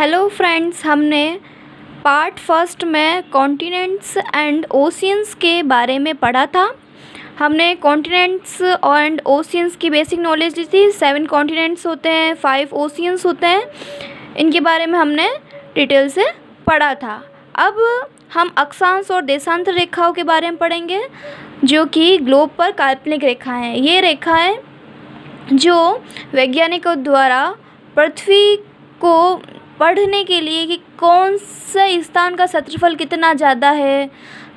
Hello friends, हमने part first में continents and oceans के बारे में पढ़ा था। हमने कॉन्टिनेंट्स एंड ओशियंस की बेसिक नॉलेज ली थी। 7 कॉन्टिनेंट्स होते हैं, 5 ओशियंस होते हैं। इनके बारे में हमने डिटेल से पढ़ा था। अब हम अक्षांश और देशांतर रेखाओं के बारे में पढ़ेंगे, जो कि ग्लोब पर काल्पनिक रेखाएं हैं। ये रेखाएं जो वैज्ञानिकों द्वारा पृथ्वी को पढ़ने के लिए कि कौन सा स्थान का क्षेत्रफल कितना ज़्यादा है,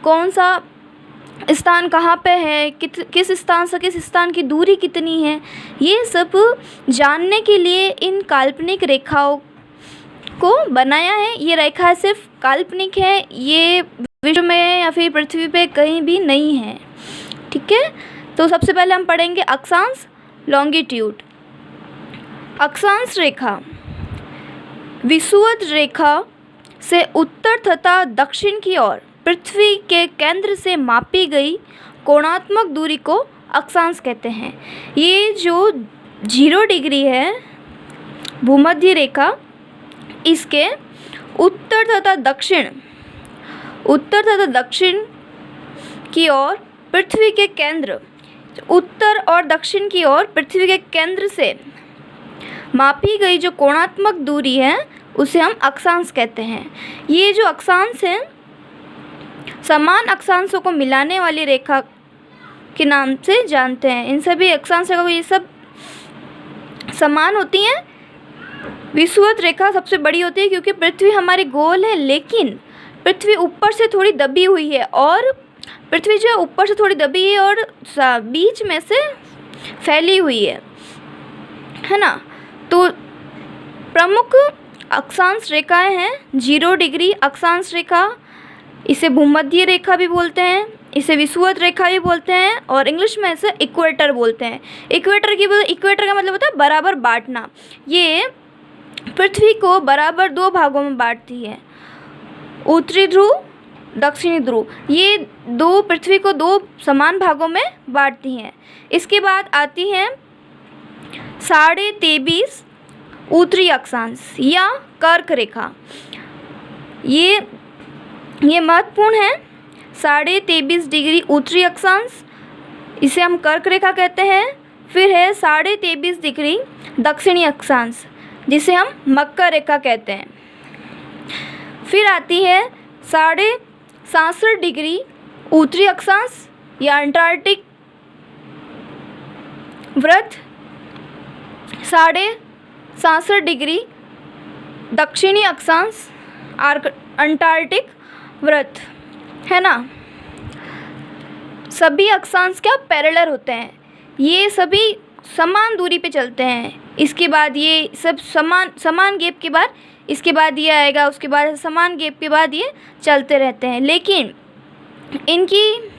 कौन सा स्थान कहाँ पे है, किस स्थान से किस स्थान की दूरी कितनी है, ये सब जानने के लिए इन काल्पनिक रेखाओं को बनाया है। ये रेखा सिर्फ काल्पनिक है, ये विश्व में या फिर पृथ्वी पे कहीं भी नहीं है। ठीक है, तो सबसे पहले हम पढ़ेंगे अक्षांश, लॉन्गिट्यूड। अक्षांश रेखा विषुवत रेखा से उत्तर तथा दक्षिण की ओर पृथ्वी के केंद्र से मापी गई कोणात्मक दूरी को अक्षांश कहते हैं। ये जो 0 डिग्री है भूमध्य रेखा, इसके उत्तर तथा दक्षिण की ओर पृथ्वी के केंद्र, उत्तर और दक्षिण की ओर पृथ्वी के केंद्र से मापी गई जो कोणात्मक दूरी है उसे हम अक्षांश कहते हैं। ये जो अक्षांश है समान अक्षांशों को मिलाने वाली रेखा के नाम से जानते हैं। इन सभी अक्षांश रेखा ये सब समान होती हैं। विषुवत रेखा सबसे बड़ी होती है क्योंकि पृथ्वी हमारी गोल है, लेकिन पृथ्वी ऊपर से थोड़ी दबी हुई है, और पृथ्वी जो है ऊपर से थोड़ी दबी है और बीच में से फैली हुई है ना। तो प्रमुख अक्षांश रेखाएं हैं 0 डिग्री अक्षांश रेखा, इसे भूमध्य रेखा भी बोलते हैं, इसे विषुवत रेखा भी बोलते हैं, और इंग्लिश में इसे इक्वेटर बोलते हैं। इक्वेटर का मतलब होता है बराबर बांटना। ये पृथ्वी को बराबर 2 भागों में बांटती है, उत्तरी ध्रुव, दक्षिणी ध्रुव। ये दो पृथ्वी को 2 समान भागों में बांटती हैं। इसके बाद आती है 23.5 उत्तरी अक्षांश या कर्क रेखा। ये महत्वपूर्ण है। 23.5 डिग्री उत्तरी अक्षांश, इसे हम कर्क रेखा कहते हैं। फिर है 23.5 डिग्री दक्षिणी अक्षांश, जिसे हम मकर रेखा कहते हैं। फिर आती है 67.5 डिग्री उत्तरी अक्षांश या अंटार्कटिक वृत्त, 67.5 डिग्री दक्षिणी अक्षांश अंटार्कटिक वृत्त, है ना। सभी अक्षांश क्या पैरेलल होते हैं, ये सभी समान दूरी पे चलते हैं। इसके बाद ये सब समान गैप के बाद इसके बाद ये आएगा, उसके बाद समान गैप के बाद ये चलते रहते हैं। लेकिन इनकी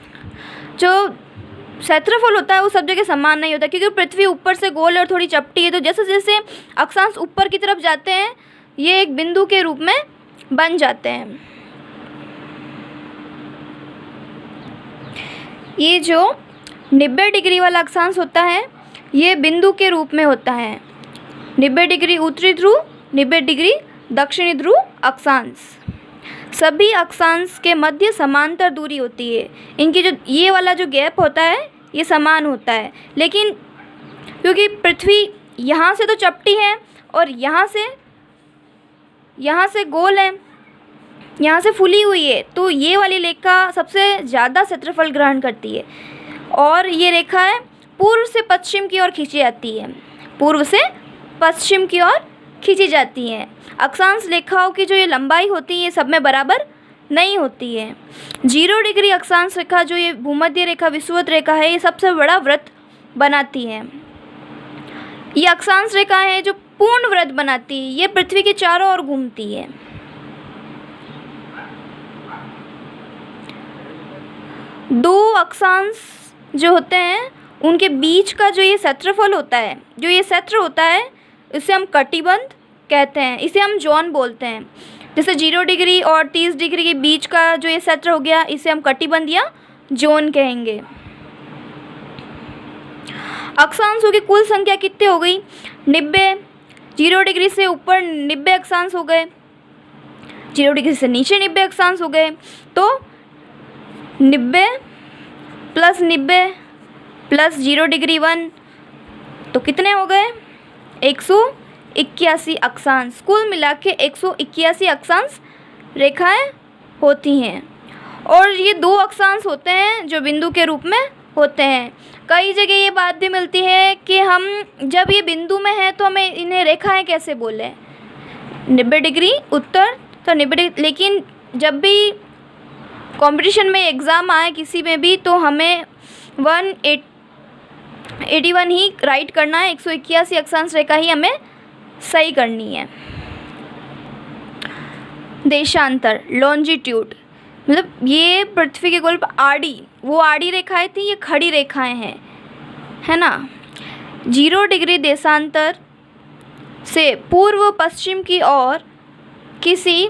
जो क्षेत्रफल होता है वो सब जगह समान नहीं होता, क्योंकि पृथ्वी ऊपर से गोल और थोड़ी चपटी है। तो जैसे जैसे अक्षांश ऊपर की तरफ जाते हैं ये एक बिंदु के रूप में बन जाते हैं। ये जो 90 डिग्री वाला अक्षांश होता है ये बिंदु के रूप में होता है। 90 डिग्री उत्तरी ध्रुव, 90 डिग्री दक्षिणी ध्रुव अक्षांश। सभी अक्षांश के मध्य समांतर दूरी होती है। इनकी जो ये वाला जो गैप होता है ये समान होता है, लेकिन क्योंकि पृथ्वी यहाँ से तो चपटी है और यहाँ से गोल है, यहाँ से फूली हुई है, तो ये वाली रेखा सबसे ज़्यादा क्षेत्रफल ग्रहण करती है। और ये रेखाएं पूर्व से पश्चिम की ओर खींची जाती है, पूर्व से पश्चिम की ओर खींची जाती हैं। अक्षांश रेखाओं की जो ये लंबाई होती है ये सब में बराबर नहीं होती है। 0 डिग्री अक्षांश रेखा जो ये भूमध्य रेखा विषुवत रेखा है ये सबसे बड़ा वृत्त बनाती है। ये अक्षांश रेखा है जो पूर्ण वृत्त बनाती है, ये पृथ्वी के चारों ओर घूमती है। दो अक्षांश जो होते हैं उनके बीच का जो ये क्षेत्रफल होता है, जो ये क्षेत्र होता है, इसे हम कटिबंध कहते हैं, इसे हम ज़ोन बोलते हैं। जैसे 0 डिग्री और 30 डिग्री के बीच का जो ये क्षेत्र हो गया इसे हम कटिबंध या ज़ोन कहेंगे। अक्षांशों की कुल संख्या कितनी हो गई? 90। 0 डिग्री से ऊपर 90 अक्षांश हो गए, 0 डिग्री से नीचे 90 अक्षांश हो गए, तो 90 प्लस 90 प्लस 0 डिग्री 1, तो कितने हो गए? 181 अक्षांश। कुल मिला के 181 अक्षांश रेखाएं होती हैं। और ये 2 अक्षांश होते हैं जो बिंदु के रूप में होते हैं। कई जगह ये बात भी मिलती है कि हम जब ये बिंदु में है तो हमें इन्हें रेखाएं कैसे बोलें, 90 डिग्री उत्तर तो 90 डिग्री, लेकिन जब भी कंपटीशन में एग्ज़ाम आए किसी में भी तो हमें 181 ही राइट करना है, 181 अक्षांश रेखा ही हमें सही करनी है। देशांतर लॉन्जिट्यूड, मतलब ये पृथ्वी के गोल पर आड़ी, वो आड़ी रेखाएं थी, ये खड़ी रेखाएं हैं, है ना। 0 डिग्री देशांतर से पूर्व पश्चिम की ओर किसी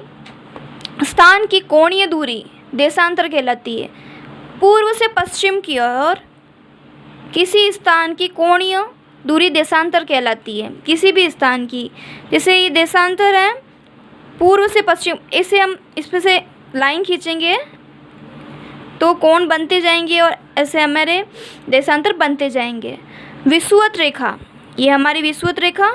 स्थान की कोणीय दूरी देशांतर कहलाती है। पूर्व से पश्चिम की ओर किसी स्थान की कोणीय दूरी देशांतर कहलाती है। किसी भी स्थान की, जैसे ये देशांतर है पूर्व से पश्चिम, इसे हम इसमें से लाइन खींचेंगे तो कोण बनते जाएंगे और ऐसे हमारे देशांतर बनते जाएंगे। विषुवत रेखा, ये हमारी विषुवत रेखा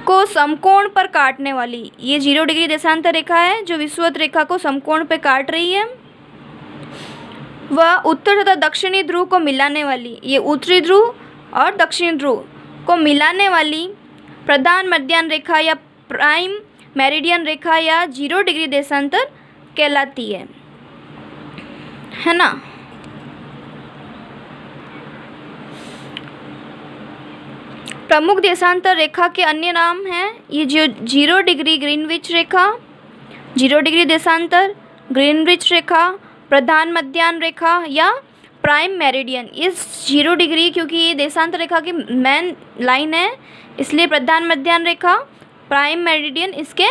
को समकोण पर काटने वाली, ये 0 डिग्री देशांतर रेखा है जो विषुवत रेखा को समकोण पर काट रही है। वह उत्तर तथा दक्षिणी ध्रुव को मिलाने वाली, ये उत्तरी ध्रुव और दक्षिणी ध्रुव को मिलाने वाली प्रधान मध्याह्न रेखा या प्राइम मेरिडियन रेखा या 0 डिग्री देशांतर कहलाती है ना। प्रमुख देशांतर रेखा के अन्य नाम हैं, ये जो 0 डिग्री ग्रीनविच रेखा, 0 डिग्री देशांतर, ग्रीनविच रेखा, प्रधान मध्याह्न रेखा या प्राइम मेरिडियन। इस 0 डिग्री क्योंकि ये देशांतर रेखा की मेन लाइन है, इसलिए प्रधान मध्याह्न रेखा, प्राइम मेरिडियन, इसके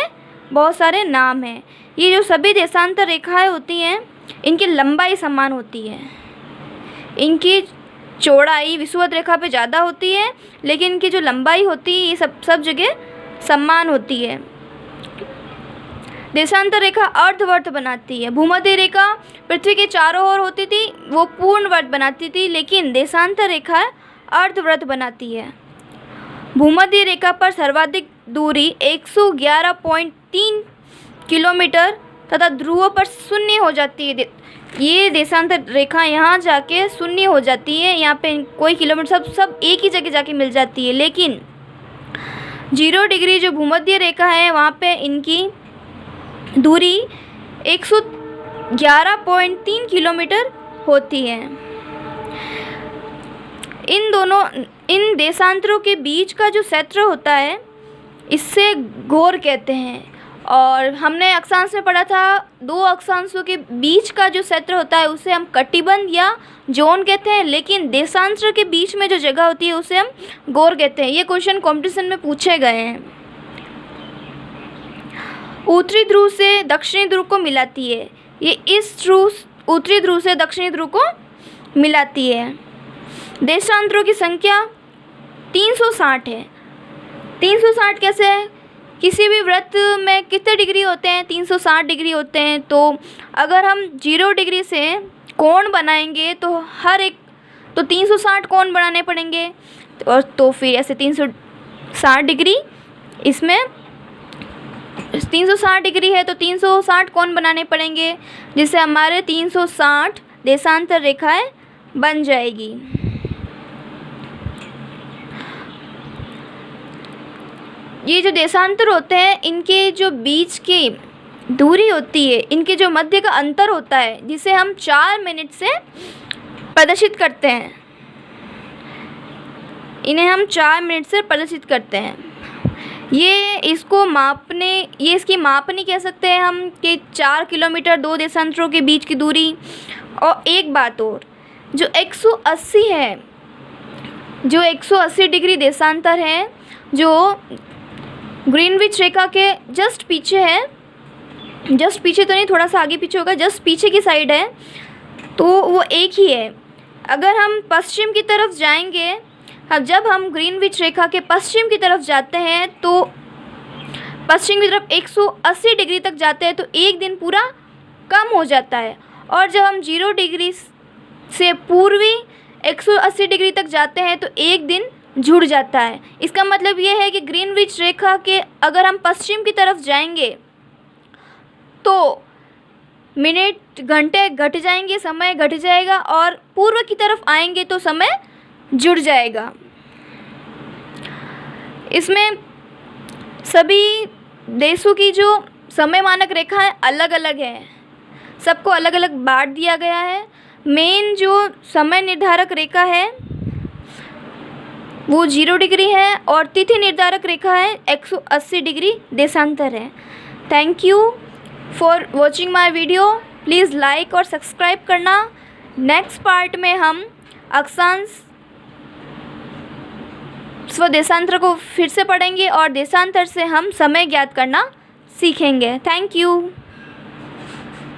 बहुत सारे नाम हैं। ये जो सभी देशांतर रेखाएं होती हैं इनकी लंबाई समान होती है, इनकी चौड़ाई विषुवत रेखा पे ज़्यादा होती है, लेकिन इनकी जो लंबाई होती है ये सब जगह समान होती है। देशांतर रेखा अर्धवर्त बनाती है। भूमध्य रेखा पृथ्वी के चारों ओर होती थी, वो पूर्ण वर्त बनाती थी, लेकिन देशांतर रेखा अर्धवृत्त बनाती है। भूमध्य रेखा पर सर्वाधिक दूरी 111.3 किलोमीटर तथा ध्रुवों पर शून्य हो जाती है। ये देशांतर रेखा यहाँ जाके शून्य हो जाती है, यहाँ पे कोई किलोमीटर सब एक ही जगह जाके मिल जाती है। लेकिन 0 डिग्री जो भूमध्य रेखा है वहाँ पे इनकी दूरी 111.3 किलोमीटर होती है। इन देशांतरों के बीच का जो क्षेत्र होता है इससे गोर कहते हैं। और हमने अक्षांश में पढ़ा था 2 अक्षांशों के बीच का जो क्षेत्र होता है उसे हम कटिबंध या जोन कहते हैं, लेकिन देशांतर के बीच में जो जगह होती है उसे हम गोर कहते हैं। ये क्वेश्चन कॉम्पिटिशन में पूछे गए हैं। उत्तरी ध्रुव से दक्षिणी ध्रुव को मिलाती है, ये इस ध्रुव उत्तरी ध्रुव से दक्षिणी ध्रुव को मिलाती है। देशांतरों की संख्या 360 है। 360 कैसे है? किसी भी वृत्त में कितने डिग्री होते हैं? 360 डिग्री होते हैं। तो अगर हम 0 डिग्री से कोण बनाएंगे तो हर एक 360 कोण बनाने पड़ेंगे, और तो फिर ऐसे 360 डिग्री, इसमें 360 डिग्री है तो 360 कोण बनाने पड़ेंगे, जिससे हमारे 360 देशांतर रेखाएं बन जाएगी। ये जो देशांतर होते हैं इनके जो बीच की दूरी होती है, इनके जो मध्य का अंतर होता है, जिसे हम 4 मिनट से प्रदर्शित करते हैं, इन्हें हम 4 मिनट से प्रदर्शित करते हैं। ये इसकी मापनी कह सकते हैं हम कि 4 किलोमीटर 2 देशांतरों के बीच की दूरी। और एक बात और, जो 180 है, जो 180 डिग्री देशांतर है, जो ग्रीनविच रेखा के जस्ट पीछे है, जस्ट पीछे तो नहीं, थोड़ा सा आगे पीछे होगा, जस्ट पीछे की साइड है, तो वो एक ही है। अगर हम पश्चिम की तरफ जाएंगे अब जब हम ग्रीनविच रेखा के पश्चिम की तरफ जाते हैं तो पश्चिम की तरफ 180 डिग्री तक जाते हैं तो एक दिन पूरा कम हो जाता है, और जब हम 0 डिग्री से पूर्वी 180 डिग्री तक जाते हैं तो एक दिन जुड़ जाता है। इसका मतलब ये है कि ग्रीनविच रेखा के अगर हम पश्चिम की तरफ जाएंगे तो मिनट घंटे घट जाएंगे, समय घट जाएगा, और पूर्व की तरफ आएंगे तो समय जुड़ जाएगा। इसमें सभी देशों की जो समय मानक रेखा है अलग अलग है, सबको अलग अलग बांट दिया गया है। मेन जो समय निर्धारक रेखा है वो 0 डिग्री है, और तिथि निर्धारक रेखा है 180 डिग्री देशांतर है। Thank you for watching my video. Please like और सब्सक्राइब करना। नेक्स्ट पार्ट में हम अक्षांश स्वदेशांतर को फिर से पढ़ेंगे और देशांतर से हम समय ज्ञात करना सीखेंगे। Thank you.